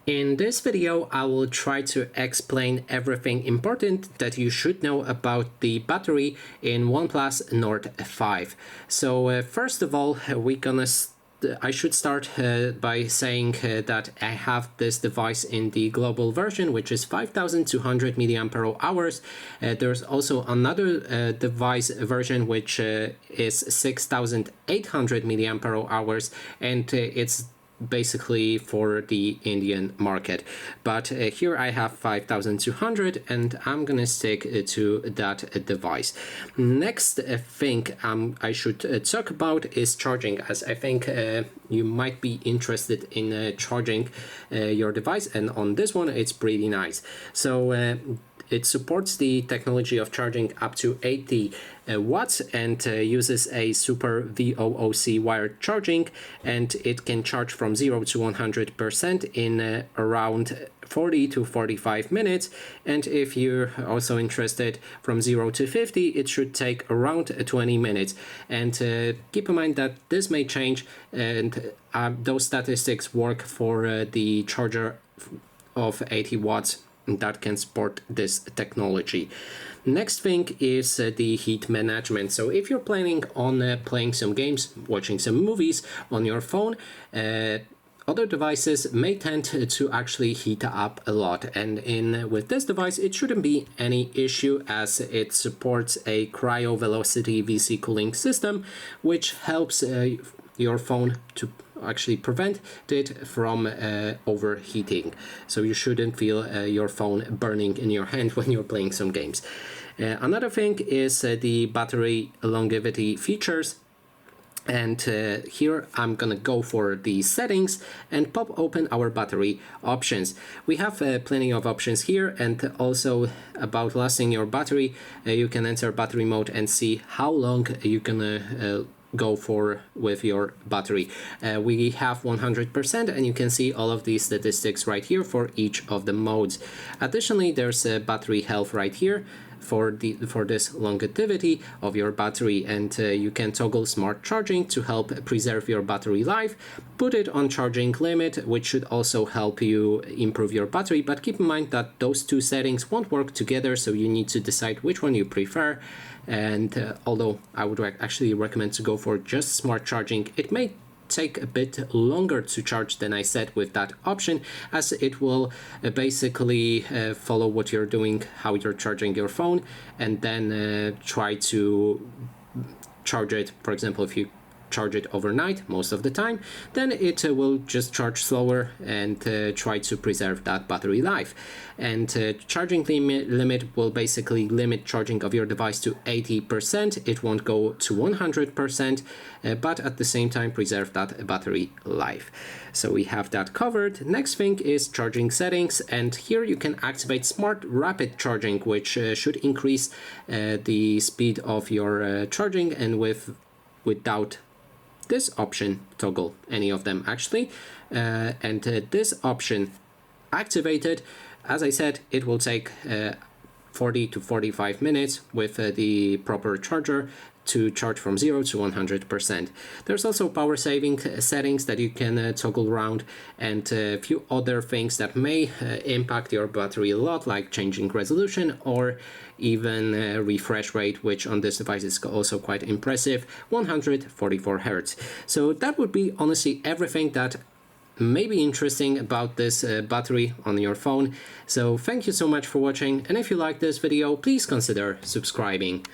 In this video, I will try to explain everything important that you should know about the battery in OnePlus Nord 5. So first of all, I should start by saying that I have this device in the global version, which is 5200 mAh. There's also another device version which is 6800 mAh, and it's basically for the Indian market, but here I have 5200 and I'm gonna stick to that device. Next thing I should talk about is charging, as I think you might be interested in charging your device, and on this one it's pretty nice. So it supports the technology of charging up to 80 watts and uses a super VOOC wired charging, and it can charge from 0 to 100% in around 40 to 45 minutes. And if you're also interested, from 0 to 50, it should take around 20 minutes. And keep in mind that this may change, and those statistics work for the charger of 80 watts that can support this technology. Next thing is the heat management. So if you're planning on playing some games, watching some movies on your phone, other devices may tend to actually heat up a lot, and with this device it shouldn't be any issue, as it supports a cryo velocity VC cooling system, which helps your phone to actually prevent it from overheating. So you shouldn't feel your phone burning in your hand when you're playing some games. Another thing is the battery longevity features. And here I'm gonna go for the settings and pop open our battery options. We have plenty of options here, and also about lasting your battery, you can enter battery mode and see how long you can go for with your battery. We have 100%, and you can see all of these statistics right here for each of the modes. Additionally, there's a battery health right here for this longevity of your battery, and you can toggle smart charging to help preserve your battery life. Put it on charging limit, which should also help you improve your battery, but keep in mind that those two settings won't work together, so you need to decide which one you prefer. And although I would actually recommend to go for just smart charging, it may take a bit longer to charge than I said with that option, as it will basically follow what you're doing, how you're charging your phone, and then try to charge it. For example, if you charge it overnight most of the time, then it will just charge slower and try to preserve that battery life. And charging limit will basically limit charging of your device to 80%. It won't go to 100%, but at the same time preserve that battery life. So we have that covered. Next thing is charging settings, and here you can activate smart rapid charging, which should increase the speed of your charging, and without this option, toggle any of them actually, and this option activated, as I said, it will take 40 to 45 minutes with the proper charger to charge from 0 to 100%. There's also power saving settings that you can toggle around, and a few other things that may impact your battery a lot, like changing resolution or even refresh rate, which on this device is also quite impressive, 144 Hz. So that would be honestly everything that may be interesting about this battery on your phone. So thank you so much for watching, and if you like this video, please consider subscribing.